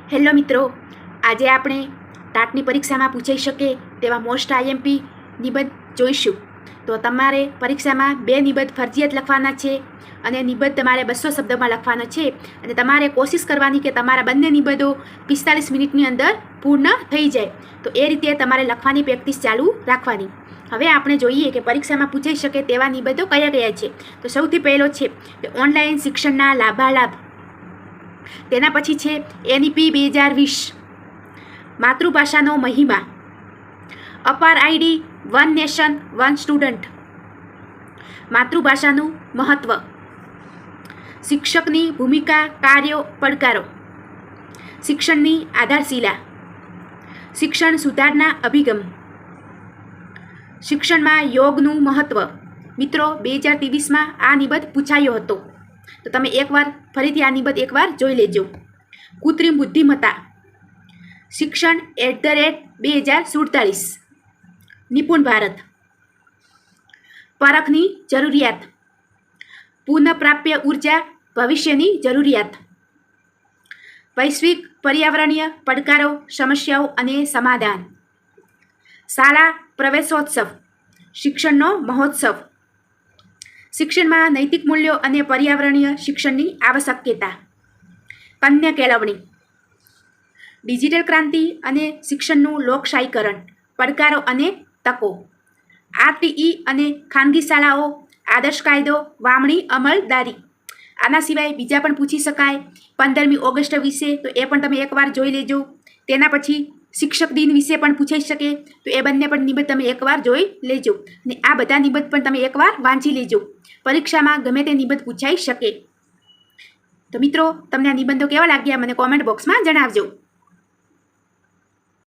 Hello મિત્રો, આજે આપણે ટાટની પરીક્ષામાં પૂછાઈ શકે તેવા મોસ્ટ આઈએમપી નિબંધ જોઈશું. તો તમારે પરીક્ષામાં 2 નિબંધ ફરજિયાત લખવાના છે અને નિબંધ તમારે 200 શબ્દમાં લખવાનો છે અને તમારે કોશિશ કરવાની કે તમારા બંને નિબંધો 45 મિનિટની અંદર પૂર્ણ થઈ જાય. તો એ રીતે તમારે લખવાની પ્રેક્ટિસ ચાલુ રાખવાની. હવે આપણે જોઈએ કે પરીક્ષામાં પૂછાઈ શકે તેવા નિબંધો કયા કયા છે. તો સૌથી પહેલો છે કે ઓનલાઈન શિક્ષણના લાભાલાભ. તેના પછી છે એનઈપી 2020, માતૃભાષાનો મહિમા, APAAR ID, one nation one student, માતૃભાષાનું મહત્વ, શિક્ષકની ભૂમિકા, કાર્યો, પડકારો, શિક્ષણની આધારશિલા, શિક્ષણ સુધારના અભિગમ, શિક્ષણમાં યોગનું મહત્વ. મિત્રો, 2023માં આ નિબંધ પૂછાયો હતો, તો તમે એકવાર ફરીથી આ નિબંધ એકવાર જોઈ લેજો. કૃત્રિમ બુદ્ધિમત્તા, શિક્ષણ @2047, નિપુણ ભારત, પરખની જરૂરિયાત, પુનઃપ્રાપ્ય ઉર્જા ભવિષ્યની જરૂરિયાત, વૈશ્વિક પર્યાવરણીય પડકારો, સમસ્યાઓ અને સમાધાન, શાળા પ્રવેશોત્સવ, શિક્ષણનો મહોત્સવ, શિક્ષણમાં નૈતિક મૂલ્યો અને પર્યાવરણીય શિક્ષણની આવશ્યકતા, કન્યા કેળવણી, ડિજિટલ ક્રાંતિ અને શિક્ષણનું લોકશાહીકરણ, પડકારો અને તકો, આરટીઈ અને ખાનગી શાળાઓ, આદર્શ કાયદો, વામણી અમલદારી. આના સિવાય બીજા પણ પૂછી શકાય 15મી ઓગસ્ટ વિશે, તો એ પણ તમે એકવાર જોઈ લેજો. તેના પછી શિક્ષક દિન વિશે પણ પૂછાઈ શકે, તો એ બંને પણ નિબંધ તમે એકવાર જોઈ લેજો અને આ બધા નિબંધ પણ તમે એકવાર વાંચી લેજો. પરીક્ષામાં ગમે તે નિબંધ પૂછાઈ શકે. તો મિત્રો, તમને આ નિબંધો કેવા લાગ્યા મને કોમેન્ટ બોક્સમાં જણાવજો.